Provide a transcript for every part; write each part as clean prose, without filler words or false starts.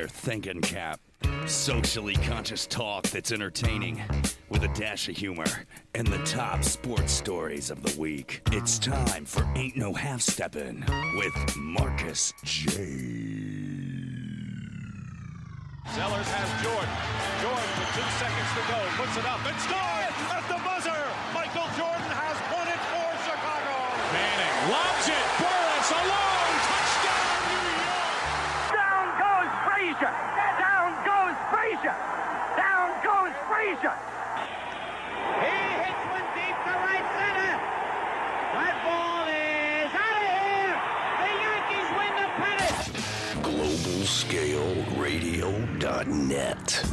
your thinking cap. Socially conscious talk that's entertaining with a dash of humor and the top sports stories of the week. It's time for Ain't No Half Steppin' with Marcus J. Sellers has Jordan. Jordan with 2 seconds to go. Puts it up and scores at the buzzer. Michael Jordan has won it for Chicago. Manning lobs it. Burris alone. Touchdown, New York. Down goes Frazier. Down goes Frazier. Down goes Frazier. He hits one deep to right center. That ball is out of here. The Yankees win the pennant. GlobalScaleRadio.net.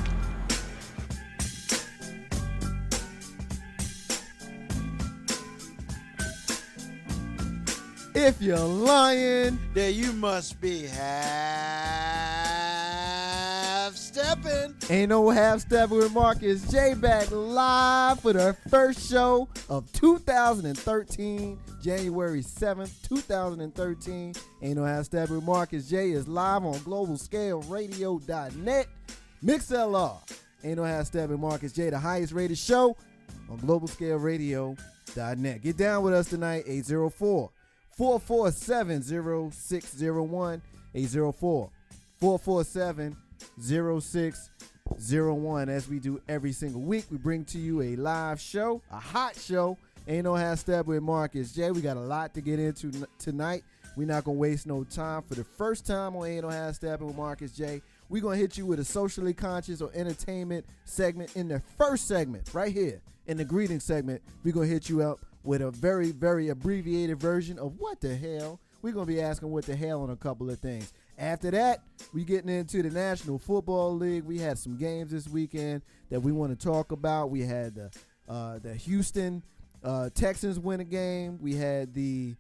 If you're lying, then you must be half stepping. Ain't no half stepping with Marcus J back live for the first show of 2013, January 7th, 2013. Ain't no half stepping with Marcus J is live on GlobalScaleRadio.net. MixLR. Ain't no half stepping with Marcus J, the highest rated show on GlobalScaleRadio.net. Get down with us tonight, 804-447-0601, 804-447-0601. As we do every single week, we bring to you a live show, a hot show. Ain't no half step with Marcus J. We got a lot to get into tonight. We're not going to waste no time. For the first time on Ain't no half step with Marcus J, we're going to hit you with a socially conscious or entertainment segment in the first segment right here. In the greeting segment, we're going to hit you up with a very, very abbreviated version of what the hell. We're going to be asking what the hell on a couple of things. After that, we getting into the National Football League. We had some games this weekend that we want to talk about. We had the Houston Texans win a game. We had the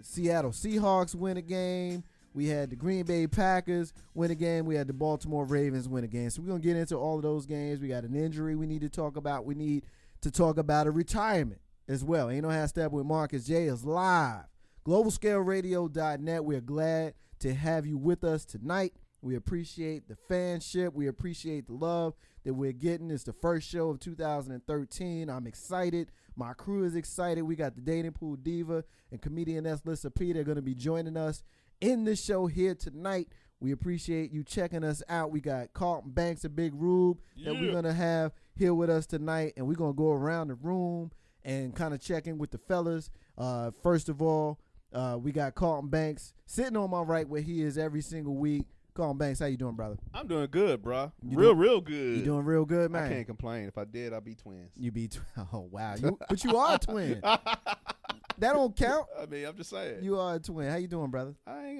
Seattle Seahawks win a game. We had the Green Bay Packers win a game. We had the Baltimore Ravens win a game. So we're going to get into all of those games. We got an injury we need to talk about. We need to talk about a retirement as well. Ain't no half step with Marcus J is live. GlobalScaleRadio.net. We're glad to have you with us tonight. We appreciate the fanship. We appreciate the love that we're getting. It's the first show of 2013. I'm excited. My crew is excited. We got the Dating Pool Diva and comedian Lissa P. They're going to be joining us in the show here tonight. We appreciate you checking us out. We got Carlton Banks and Big Rube that we're going to have here with us tonight, and we're going to go around the room and kind of check in with the fellas. First of all, we got Carlton Banks sitting on my right where he is every single week. Carlton Banks, how you doing, brother? I'm doing good, bro. Real good. You doing real good, man? I can't complain. If I did, I'd be twins. You be oh, wow. But you are a twin. That don't count. I mean, I'm just saying. You are a twin. How you doing, brother? I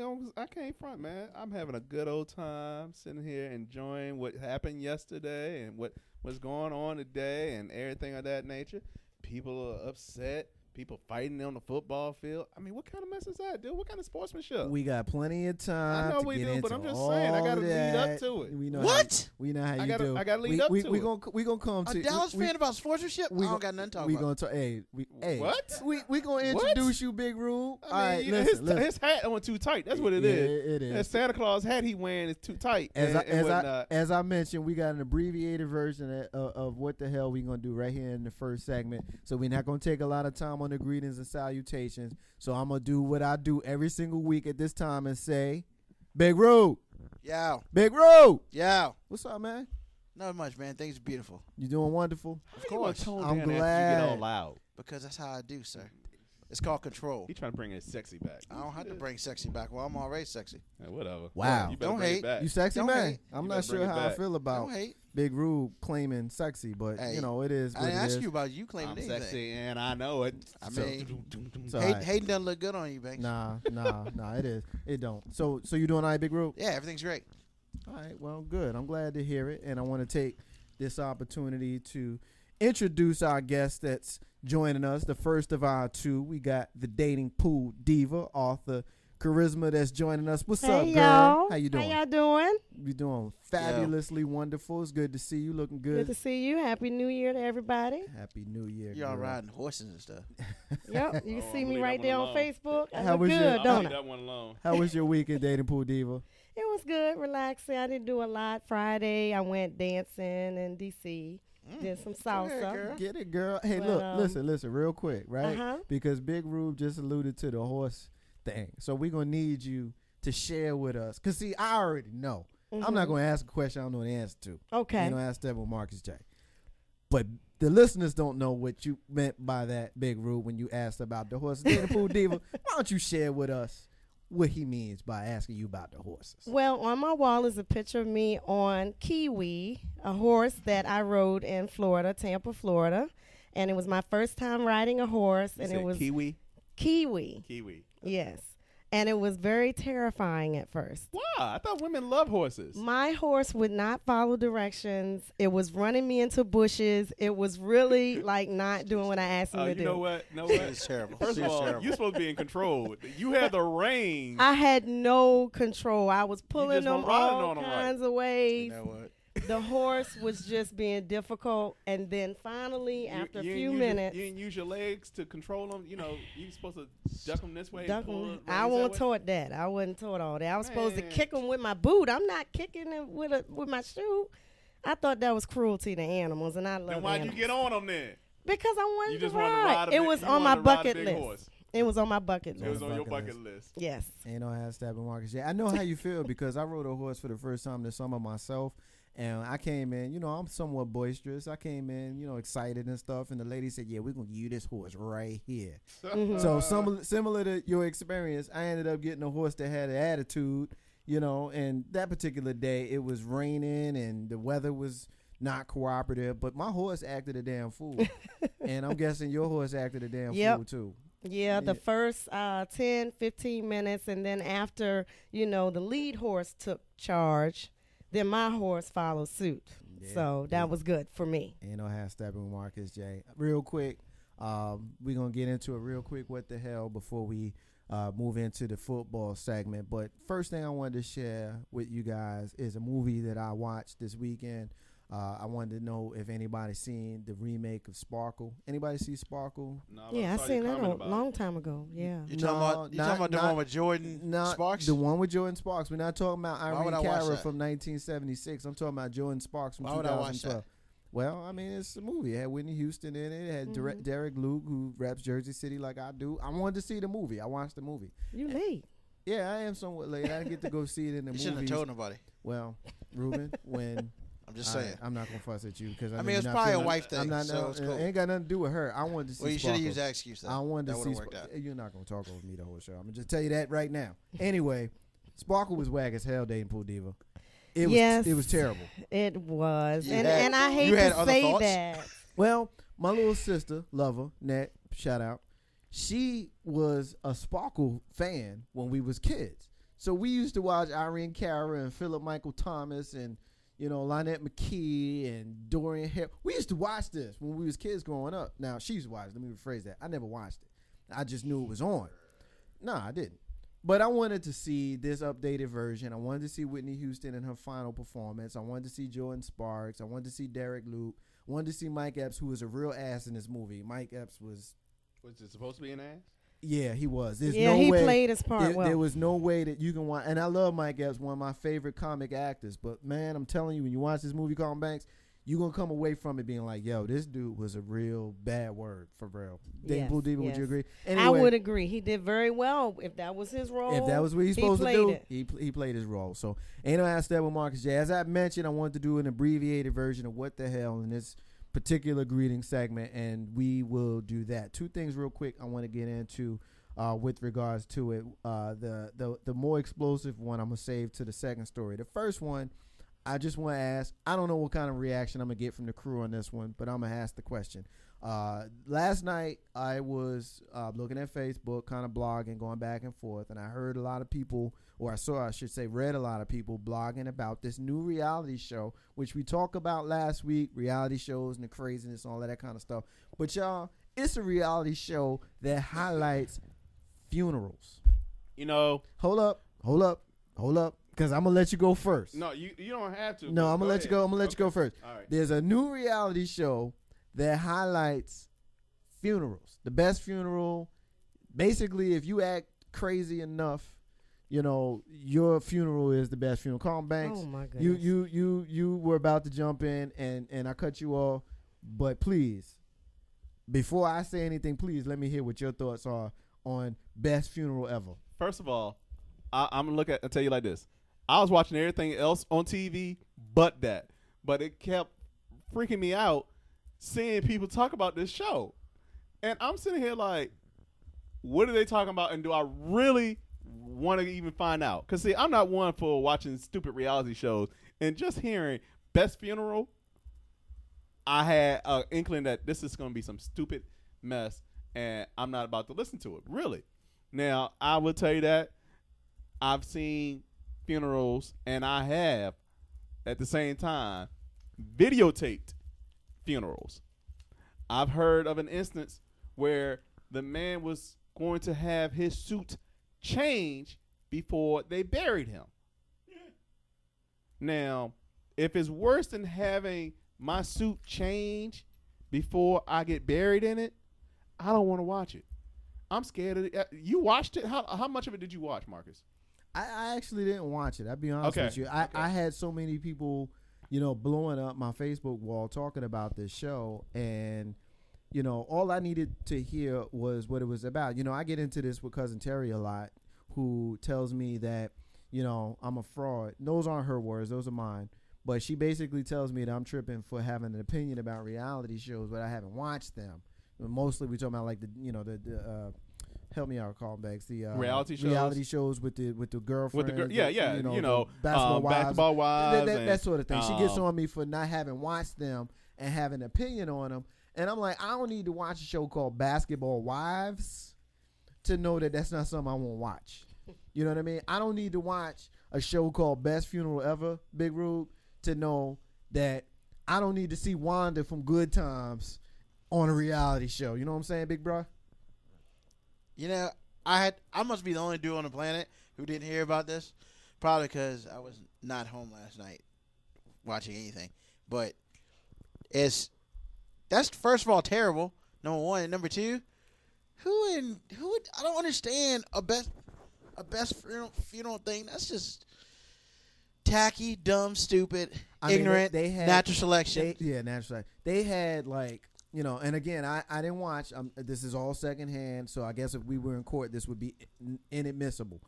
can't front, man. I'm having a good old time sitting here enjoying what happened yesterday and what's going on today and everything of that nature. People are upset. People fighting on the football field. I mean, what kind of mess is that, dude? What kind of sportsmanship? We got plenty of time. I know we do, but I'm just saying, I got to lead up to it. We know What? We know how you do. I got to lead up to it. We gonna come to A Dallas fan about sportsmanship? I don't got nothing to talk about. We gonna talk. Hey, what? We gonna introduce you, Big Rube. I mean, All right, listen. His hat went too tight. That's what it is. It is. That Santa Claus hat he wearing is too tight. As I mentioned, we got an abbreviated version of what the hell we gonna do right here in the first segment. So we're not gonna take a lot of time on the greetings and salutations. So I'm gonna do what I do every single week at this time and say, Big Rube. Yeah. Big Rube. Yeah. What's up, man? Not much, man. Things are beautiful. You doing wonderful? Of course. I'm glad. You get all loud. Because that's how I do, sir. It's called control. He trying to bring his sexy back. I don't have to bring sexy back. Well, I'm already sexy. Yeah, whatever. Wow. You better Don't bring hate. it back. You sexy, Don't man? hate. I'm You not better bring sure it how I back. feel about Don't hate. Big Rube claiming sexy, but Hey, you know it is what I didn't it ask is. you about you claiming I'm anything. sexy and I know it. I mean, So, all right. Hayden doesn't look good on you, Banks. Nah, it is. It don't. So you doing all right, Big Rube? Yeah, everything's great. All right, well, good. I'm glad to hear it, and I want to take this opportunity to introduce our guest that's joining us. The first of our two, we got the Dating Pool Diva, author Charisma, that's joining us. What's up, girl? Y'all. How you doing? How y'all doing? You doing fabulously wonderful. It's good to see you. Looking Good good. to see you. Happy New Year to everybody. Happy New Year, Y'all girl. riding horses and stuff. Yep, you Oh, see I'm me leave right that there one on alone. Facebook. I How look was your- good, I'll don't leave I? that one alone. How was your week at Dating Pool Diva? It was good, relaxing. I didn't do a lot. Friday, I went dancing in D.C. Did some salsa. Get it, girl. Hey, But, look, listen, real quick, right? Uh-huh. Because Big Rube just alluded to the horse thing. So we're going to need you to share with us. Because, see, I already know. I'm not going to ask a question I don't know the answer to. Okay. You know, ask Steppin with Marcus J. But the listeners don't know what you meant by that, Big Rube, when you asked about the horses. Dana Pool Diva, why don't you share with us what he means by asking you about the horses? Well, on my wall is a picture of me on Kiwi, a horse that I rode in Florida, Tampa, Florida. And it was my first time riding a horse. You And said it was Kiwi? Kiwi. Yes. And it was very terrifying at first. Wow, I thought women love horses. My horse would not follow directions. It was running me into bushes. It was really like not doing what I asked him to do. You know what? It's terrible. First of It's all, terrible. you're supposed to be in control. You had the reins. I had no control. I was pulling just them weren't riding all on 'em right. kinds of ways. You know what? The horse was just being difficult. And then finally, after a You few didn't minutes, you didn't use your legs to control them. You know, you're supposed to duck them this way. duck pull 'em. the reins I that wasn't way. taught that. I wasn't taught all that. I was supposed to Man. kick them with my boot. I'm not kicking them with my shoe. I thought that was cruelty to animals, and I love Then why'd you animals. get on them then? Because I wanted You to just wanted to ride. ride a It big- was you on my wanted to ride a bucket big list. horse. It was on my bucket It was list. on your bucket bucket list. Yes. Ain't no half Steppin Marcus J. I know how you feel because I rode a horse for the first time this summer myself. And I came in, you know, I'm somewhat boisterous. I came in, you know, excited and stuff. And the lady said, yeah, we're going to give you this horse right here. So similar to your experience, I ended up getting a horse that had an attitude, you know. And that particular day, it was raining and the weather was not cooperative. But my horse acted a damn fool. And I'm guessing your horse acted a damn Yep. fool, too. Yeah, the first 10, 15 minutes. And then after, you know, the lead horse took charge, then my horse followed suit. Yeah. So that was good for me. Ain't no half Steppin with Marcus J. Real quick, we're going to get into it real quick, what the hell, before we move into the football segment. But first thing I wanted to share with you guys is a movie that I watched this weekend. I wanted to know if anybody seen the remake of Sparkle. Anybody see Sparkle? No, Yeah, I saw you seen that comment a about it. long time ago. Yeah. You talking about the one with Jordan Not Sparks? the one with Jordan Sparks. We're not talking about Why would Irene I watch Cara that? from 1976. I'm talking about Jordan Sparks from Why would I watch 2012. that? Well, I mean, it's a movie. It had Whitney Houston in it. It had Derek Luke, who raps Jersey City like I do. I wanted to see the movie. I watched the movie. You late. Yeah, I am somewhat late. I didn't get to go see it in the You shouldn't have movies. told nobody. Well, Ruben, when I'm just saying. I'm not gonna fuss at you because I mean, it's probably a wife thing, I'm not. so it's cool. It ain't got nothing to do with her. I wanted to see. Well, you should have Sparkle. used that excuse then. I wanted that to would see. have worked out. You're not gonna talk over me the whole show. I'm gonna just tell you that right now. Anyway, Sparkle was whack as hell. Dating Pool Diva. It Yes. was. It was terrible. It was. You And had- and I hate you had to other say thoughts? that. Well, my little sister, Lover, Net, shout out. She was a Sparkle fan when we was kids. So we used to watch Irene Cara and Philip Michael Thomas and, you know, Lynette McKee and Dorian Hare. We used to watch this when we was kids growing up. Now, she used to watch it. Let me rephrase that. I never watched it. I just knew it was on. No, I didn't. But I wanted to see this updated version. I wanted to see Whitney Houston in her final performance. I wanted to see Jordan Sparks. I wanted to see Derek Luke. I wanted to see Mike Epps, who was a real ass in this movie. Mike Epps was, Was it supposed to be an ass? yeah, he was. There's Yeah, no he way, played his part well. There was no way that you can watch. And I love Mike Epps, one of my favorite comic actors. But, man, I'm telling you, when you watch this movie called Banks, you're going to come away from it being like, yo, this dude was a real bad word for real. Dane Yes, Pool Diva, would yes. you agree? I Anyway, would agree. He did very well. If that was his role, if that was what he's he supposed to played do, it. he played his role. So, ain't no ask that with Marcus J. As I mentioned, I wanted to do an abbreviated version of what the hell in this particular greeting segment, and we will do that. Two things real quick I want to get into with regards to it. The more explosive one I'm going to save to the second story. The first one, I just want to ask, I don't know what kind of reaction I'm going to get from the crew on this one, but I'm going to ask the question. Last night, I was looking at Facebook, kind of blogging, going back and forth, and I heard a lot of people, or I should say read a lot of people blogging about this new reality show, which we talked about last week, reality shows and the craziness, all of that kind of stuff. But y'all, it's a reality show that highlights funerals. You know. Hold up, because I'm going to let you go first. No, you don't have to. No, I'm going to let you go. I'm going to let you go first. All right. There's a new reality show that highlights funerals. The best funeral. Basically, if you act crazy enough your funeral is the best funeral. Carl Banks, Oh my goodness. you were about to jump in and I cut you off, but please, before I say anything, please let me hear what your thoughts are on best funeral ever. First of all, I'm gonna I'll tell you like this. I was watching everything else on TV but that. But it kept freaking me out seeing people talk about this show. And I'm sitting here like, what are they talking about? And do I really want to even find out? Because, see, I'm not one for watching stupid reality shows. And just hearing Best Funeral, I had an inkling that this is going to be some stupid mess. And I'm not about to listen to it, really. Now, I will tell you that I've seen funerals, and I have, at the same time, videotaped funerals. I've heard of an instance where the man was going to have his suit changed before they buried him. Now, if it's worse than having my suit changed before I get buried in it, I don't want to watch it. I'm scared of it. You watched it? How much of it did you watch, Marcus? I actually didn't watch it. I'll be honest with you. I had so many people, blowing up my Facebook wall talking about this show, and all I needed to hear was what it was about. I get into this with cousin Terry a lot, who tells me that I'm a fraud. Those aren't her words; those are mine. But she basically tells me that I'm tripping for having an opinion about reality shows, but I haven't watched them. Mostly we talking about like the help me out, callbacks. The reality shows with the girlfriend. Basketball wives, that sort of thing. She gets on me for not having watched them and having an opinion on them, and I'm like, I don't need to watch a show called Basketball Wives to know that that's not something I won't watch. You know what I mean? I don't need to watch a show called Best Funeral Ever, Big Rube, to know that I don't need to see Wanda from Good Times on a reality show. You know what I'm saying, big bro? I must be the only dude on the planet who didn't hear about this, probably because I was not home last night watching anything. But that's first of all terrible. Number one, and number two, who I don't understand a best funeral thing. That's just tacky, dumb, stupid, ignorant. They had natural selection. Natural selection. They had and again, I didn't watch. This is all secondhand, so I guess if we were in court, this would be inadmissible.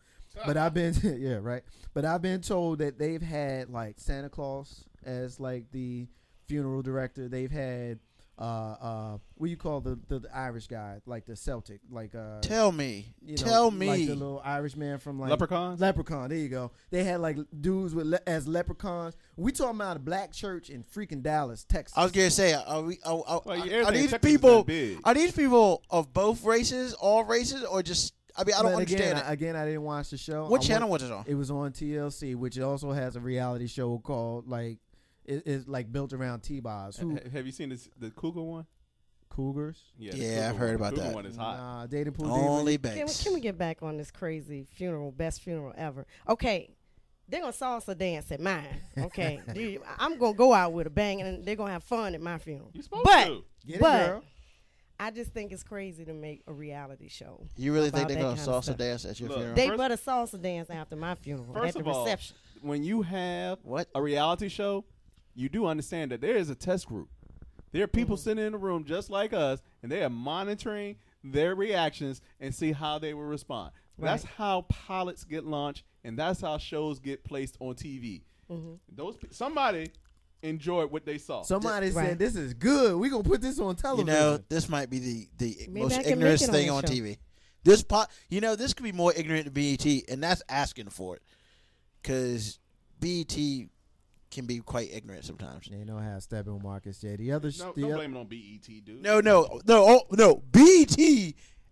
But I've been, right. But I've been told that they've had like Santa Claus as like the funeral director. They've had what you call the Irish guy, like the Celtic, like tell me, like the little Irish man from like Leprechaun. There you go. They had like dudes as leprechauns. We talking about a black church in freaking Dallas, Texas. I was gonna say, are these people of both races, all races, or just? I mean, I don't understand it. Again, I didn't watch the show. What channel was it on? It was on TLC, which also has a reality show called like. It's like built around T-Boz. Have you seen the Cougar one? Cougars? Yeah, I've heard about that. Cougar one is hot. Dating pool. Only Banks. Can we get back on this crazy funeral, best funeral ever? Okay, they're going to salsa dance at mine. Okay, I'm going to go out with a bang, and they're going to have fun at my funeral. You're supposed to. Get it, girl. I just think it's crazy to make a reality show. You really think they're going to salsa dance at your funeral? They better salsa dance after my funeral at the reception. When you have a reality show, you do understand that there is a test group. There are people sitting in the room just like us, and they are monitoring their reactions and see how they will respond. Right. That's how pilots get launched, and that's how shows get placed on TV. Somebody enjoyed what they saw. Somebody said, this is good. We're going to put this on television. This might be the most ignorant thing on TV. This could be more ignorant than BET, and that's asking for it. Because BET can be quite ignorant sometimes. They know how Steppin with Marcus J. Don't blame it on BET, dude. No. BET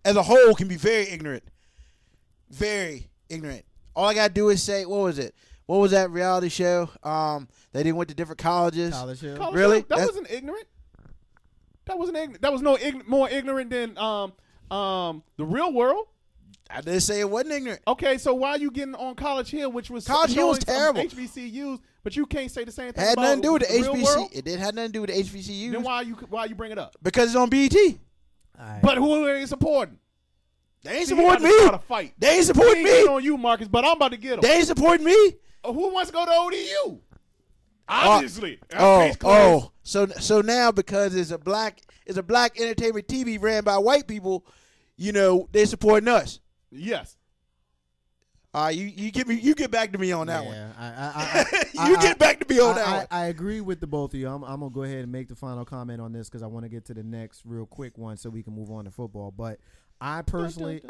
as a whole can be very ignorant. Very ignorant. All I gotta do is say, what was it? What was that reality show? They didn't went to different colleges. Really? That wasn't ignorant. That wasn't ignorant. That was more ignorant than the Real World. I didn't say it wasn't ignorant. Okay, so why are you getting on College Hill, which was College Hill was terrible. HBCUs, but you can't say the same thing. Had nothing to do with the HBCU. HBC. It did have nothing to do with the HBCUs. Then why you bring it up? Because it's on BET. But who are they supporting? They ain't See, he supporting about to me. start a fight. They ain't He supporting ain't getting me. on you, Marcus, but I'm about to get him. They ain't supporting me. Who wants to go to ODU? Obviously. Case closed. So now because it's a black entertainment TV ran by white people, they supporting us. Yes. You get back to me on that one. Yeah, You get back to me on that one. I agree with the both of you. I'm gonna go ahead and make the final comment on this because I want to get to the next real quick one so we can move on to football. But I personally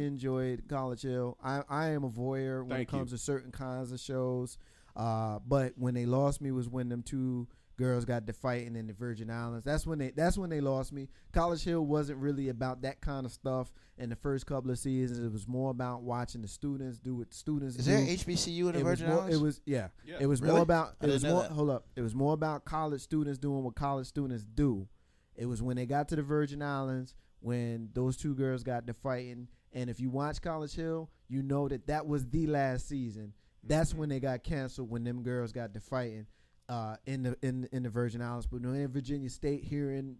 enjoyed College Hill. I am a voyeur when it comes to certain kinds of shows. But when they lost me was when them two girls got to fighting in the Virgin Islands. That's when they lost me. College Hill wasn't really about that kind of stuff in the first couple of seasons. It was more about watching the students do what students do. Is there HBCU in the Virgin Islands? It was It was Really? more about I didn't know that. hold up. It was more about college students doing what college students do. It was when they got to the Virgin Islands when those two girls got to fighting. And if you watch College Hill, you know that was the last season. That's when they got canceled, when them girls got to fighting in the Virgin Islands. But in Virginia State, here in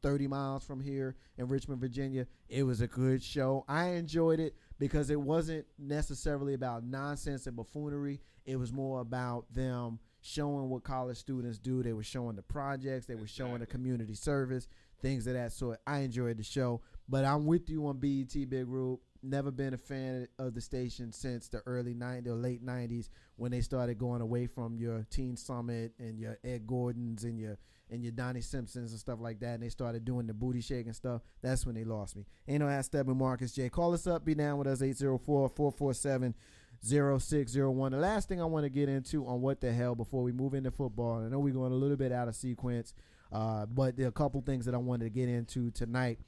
30 miles from here in Richmond, Virginia, it was a good show. I enjoyed it because it wasn't necessarily about nonsense and buffoonery. It was more about them showing what college students do. They were showing the projects. They were showing the community service, things of that sort. I enjoyed the show. But I'm with you on BET, Big Rube. Never been a fan of the station since the early 90s or late 90s when they started going away from your Teen Summit and your Ed Gordons and your Donnie Simpsons and stuff like that, and they started doing the booty shaking stuff. That's when they lost me. Ain't no ass Steppin, Marcus J. Call us up, be down with us, 804-447-0601. The last thing I want to get into on what the hell before we move into football, and I know we're going a little bit out of sequence, but there are a couple things that I wanted to get into tonight.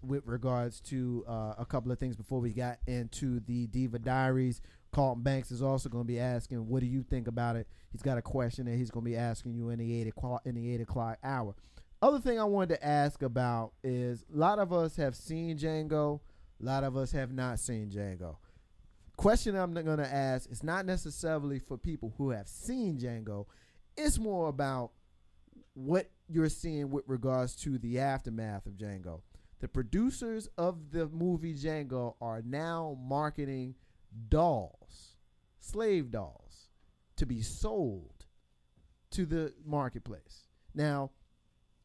With regards to a couple of things before we got into the Diva Diaries. Carlton Banks is also going to be asking, what do you think about it? He's got a question that he's going to be asking you in the 8 o'clock hour. Other thing I wanted to ask about is a lot of us have seen Django. A lot of us have not seen Django. Question I'm going to ask is not necessarily for people who have seen Django. It's more about what you're seeing with regards to the aftermath of Django. The producers of the movie Django are now marketing dolls, slave dolls, to be sold to the marketplace. Now,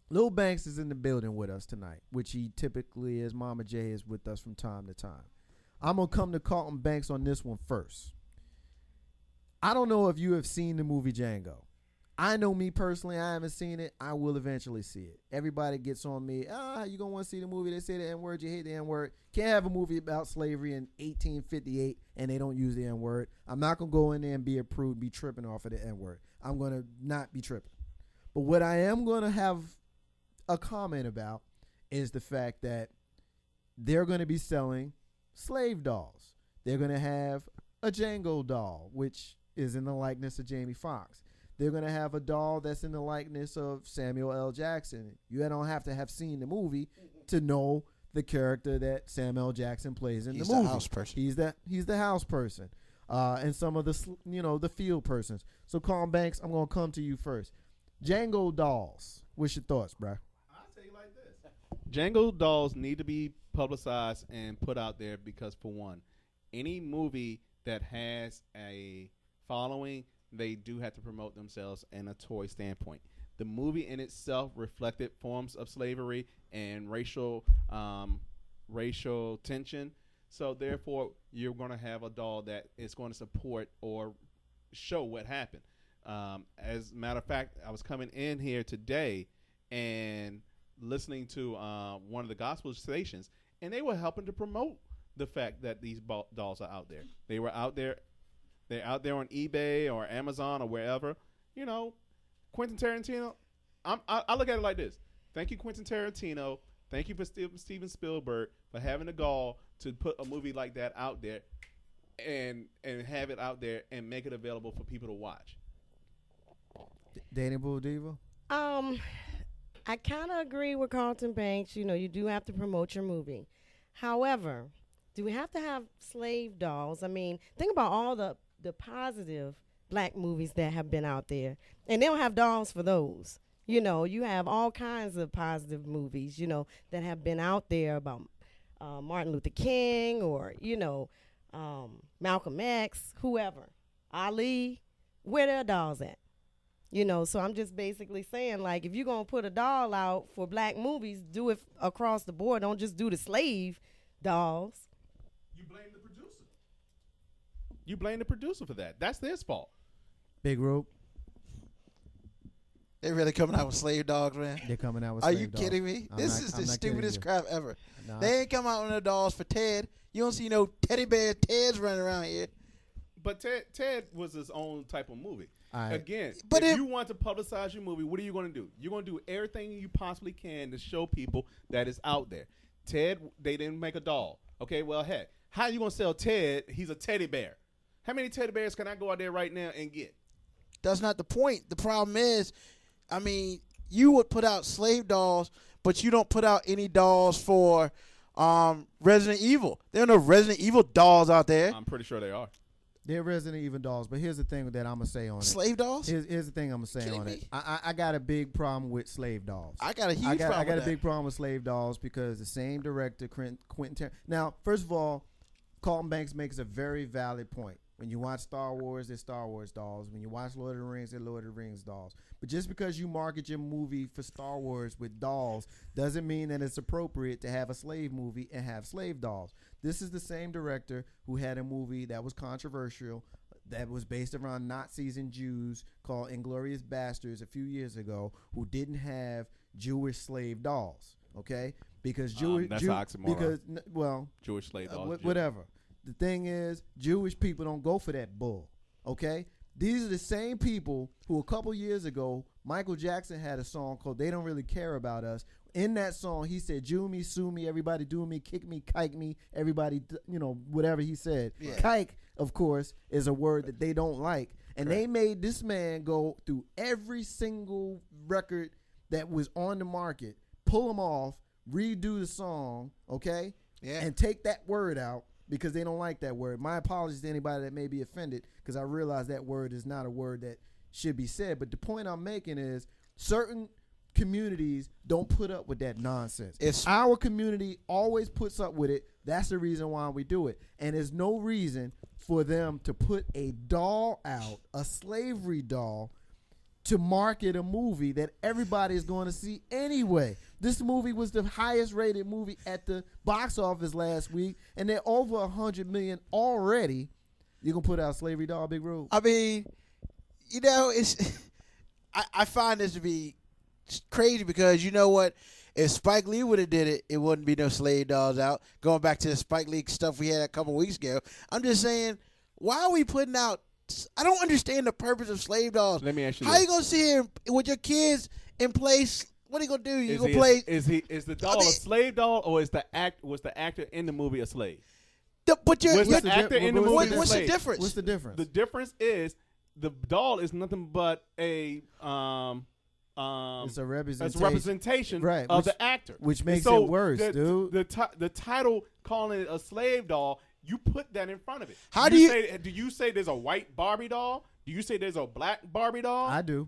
Lil Banks is in the building with us tonight, which he typically is. Mama J is with us from time to time. I'm going to come to Carlton Banks on this one first. I don't know if you have seen the movie Django. I know me personally, I haven't seen it. I will eventually see it. Everybody gets on me. You going to want to see the movie? They say the N-word. You hate the N-word. Can't have a movie about slavery in 1858 and they don't use the N-word. I'm not going to go in there and be a prude, be tripping off of the N-word. I'm going to not be tripping. But what I am going to have a comment about is the fact that they're going to be selling slave dolls. They're going to have a Django doll, which is in the likeness of Jamie Foxx. They're going to have a doll that's in the likeness of Samuel L. Jackson. You don't have to have seen the movie to know the character that Samuel L. Jackson plays in the movie. He's the house person. He's the house person. And some of the field persons. So, Carlton Banks, I'm going to come to you first. Django dolls. What's your thoughts, bro? I'll tell you like this. Django dolls need to be publicized and put out there because, for one, any movie that has a following, they do have to promote themselves in a toy standpoint. The movie in itself reflected forms of slavery and racial tension. So therefore, you're going to have a doll that is going to support or show what happened. As a matter of fact, I was coming in here today and listening to one of the gospel stations, and they were helping to promote the fact that these dolls are out there. They were out there. They're out there on eBay or Amazon or wherever. Quentin Tarantino, I look at it like this. Thank you, Quentin Tarantino. Thank you for Steven Spielberg for having the gall to put a movie like that out there and have it out there and make it available for people to watch. Danny Bull Diva? I kind of agree with Carlton Banks. You do have to promote your movie. However, do we have to have slave dolls? I mean, think about all the positive black movies that have been out there. And they don't have dolls for those. You have all kinds of positive movies, that have been out there about Martin Luther King or, Malcolm X, whoever, Ali, where their dolls at? So I'm just basically saying, like, if you're going to put a doll out for black movies, do it across the board. Don't just do the slave dolls. You blame the producer for that. That's their fault. Big Rope. They really coming out with slave dogs, man. They're coming out with Are slave you dogs. kidding me? I'm This not- is I'm the not kidding stupidest you. crap ever. Nah. They ain't come out with no dolls for Ted. You don't see no teddy bear Teds running around here. But Ted was his own type of movie. All right. Again, But if it- you want to publicize your movie, what are you going to do? You're going to do everything you possibly can to show people that it's out there. Ted, they didn't make a doll. Okay, well, heck, how you going to sell Ted? He's a teddy bear. How many teddy bears can I go out there right now and get? That's not the point. The problem is, I mean, you would put out slave dolls, but you don't put out any dolls for Resident Evil. There are no Resident Evil dolls out there. I'm pretty sure they are. They're Resident Evil dolls, but here's the thing that I'm gonna say on it. Slave dolls? Here's the thing I'm gonna say Kidding on me? it. I got a big problem with slave dolls. I got a huge I got problem a with that. big problem with slave dolls because the same director, Quentin Now, first of all, Carlton Banks makes a very valid point. When you watch Star Wars, they're Star Wars dolls. When you watch Lord of the Rings, they're Lord of the Rings dolls. But just because you market your movie for Star Wars with dolls doesn't mean that it's appropriate to have a slave movie and have slave dolls. This is the same director who had a movie that was controversial, that was based around Nazis and Jews, called Inglourious Bastards a few years ago, who didn't have Jewish slave dolls. Okay, because Jewish that's an oxymoron. Jewish slave dolls. Whatever. The thing is, Jewish people don't go for that bull. Okay, these are the same people who a couple years ago, Michael Jackson had a song called "They Don't Really Care About Us." In that song, he said, "Jew me, sue me, everybody do me, kick me, kike me, everybody, whatever he said." Yeah. Kike, of course, is a word that they don't like. And they made this man go through every single record that was on the market, pull them off, redo the song, okay? Yeah. And take that word out because they don't like that word. My apologies to anybody that may be offended because I realize that word is not a word that should be said. But the point I'm making is certain communities don't put up with that nonsense. If our community always puts up with it, that's the reason why we do it. And there's no reason for them to put a doll out, a slavery doll, to market a movie that everybody is going to see anyway. This movie was the highest rated movie at the box office last week, and they're over 100 million already. You gonna put out slavery doll, Big Rube? I mean, it's I find this to be crazy because you know what? If Spike Lee would have did it, it wouldn't be no slave dolls out. Going back to the Spike Lee stuff we had a couple weeks ago, I'm just saying, why are we putting out? I don't understand the purpose of slave dolls. Let me ask you How this. you gonna sit here with your kids in place? What are you gonna do? You Is gonna he play? Is the doll a slave doll or was the actor in the movie a slave? But Was the actor in the movie what's a the slave? difference? What's the difference? The difference is the doll is nothing but a It's a representation Right, of which- the actor, which And makes so it worse, the, dude. The title calling it a slave doll, you put that in front of it. How do you- say? Do you say there's a white Barbie doll? Do you say there's a black Barbie doll? I do.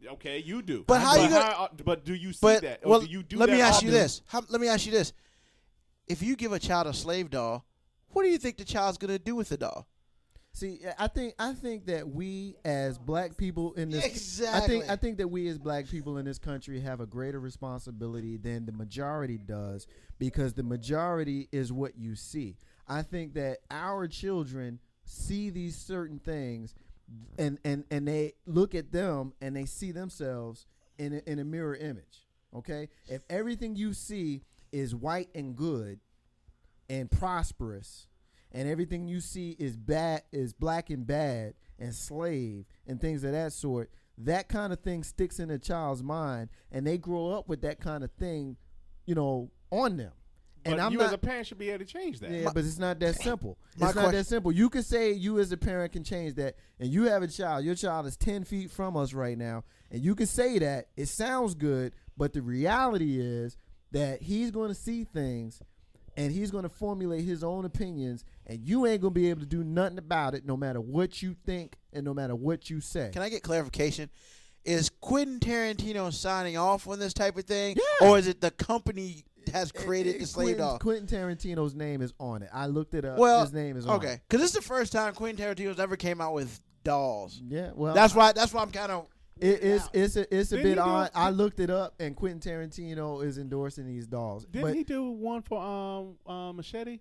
Okay, you do. But how you gonna- But do you see But that? Or well, do you do let that me ask you often? this. Let me ask you this: if you give a child a slave doll, what do you think the child's gonna do with the doll? See, I think that we as black people in this Exactly. I think that we as black people in this country have a greater responsibility than the majority does because the majority is what you see. I think that our children see these certain things and they look at them and they see themselves in a mirror image. Okay? If everything you see is white and good and prosperous, and everything you see is bad, is black and bad, and slave, and things of that sort, that kind of thing sticks in a child's mind, and they grow up with that kind of thing, on them. But And I'm you not, as a parent should be able to change that. yeah, but it's not that simple. My It's not question- that simple. You can say you as a parent can change that, and you have a child. Your child is 10 feet from us right now, and you can say that. It sounds good, but the reality is that he's going to see things, and he's going to formulate his own opinions, and you ain't going to be able to do nothing about it no matter what you think and no matter what you say. Can I get clarification? Is Quentin Tarantino signing off on this type of thing, Yeah. or is it the company has created the slave doll. Quentin Tarantino's name is on it. I looked it up. Well, his name is on it. Okay, because this is the first time Quentin Tarantino's ever came out with dolls. Yeah, well, that's why I'm kind of. It's a Didn't bit he odd. I looked it up, and Quentin Tarantino is endorsing these dolls. Didn't he do one for Machete?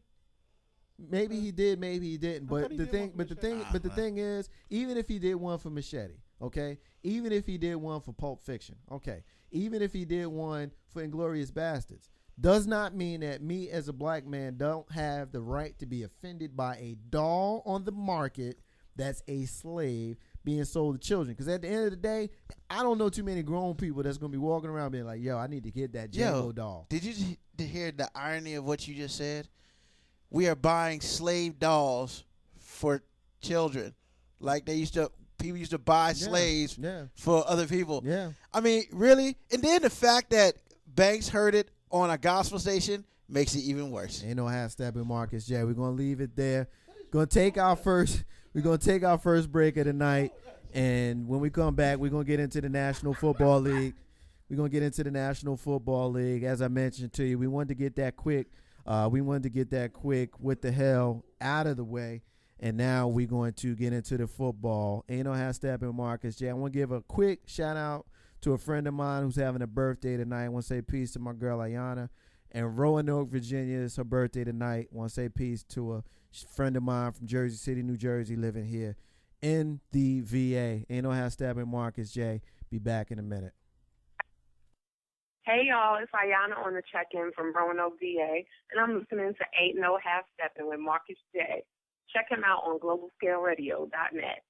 Maybe he did, maybe he didn't. I thought But he the did thing, one for but the thing, Machete. but the thing is, even if he did one for Machete, okay, even if he did one for Pulp Fiction, okay, even if he did one for Inglourious Bastards, does not mean that me as a black man don't have the right to be offended by a doll on the market that's a slave being sold to children. Because at the end of the day, I don't know too many grown people that's gonna be walking around being like, "Yo, I need to get that Django doll." Did you hear the irony of what you just said? We are buying slave dolls for children, like people used to buy slaves for other people. Yeah. I mean, really? And then the fact that Banks heard it on a gospel station makes it even worse. Ain't no half stepping, Marcus J. We're gonna leave it there. We're gonna take our first break of the night, and when we come back, we're gonna get into the National Football League. We're gonna get into the National Football League. As I mentioned to you, we wanted to get that quick. What the hell out of the way. And now we're going to get into the football. Ain't no half stepping, Marcus J. I want to give a quick shout out to a friend of mine who's having a birthday tonight. I want to say peace to my girl Ayana. And Roanoke, Virginia is her birthday tonight. I want to say peace to a friend of mine from Jersey City, New Jersey, living here in the VA. Ain't no half stepping, Marcus J. Be back in a minute. Hey, y'all, it's Ayana on the check-in from Roanoke, VA, and I'm listening to Ain't No Half Steppin' with Marcus J. Check him out on globalscaleradio.net.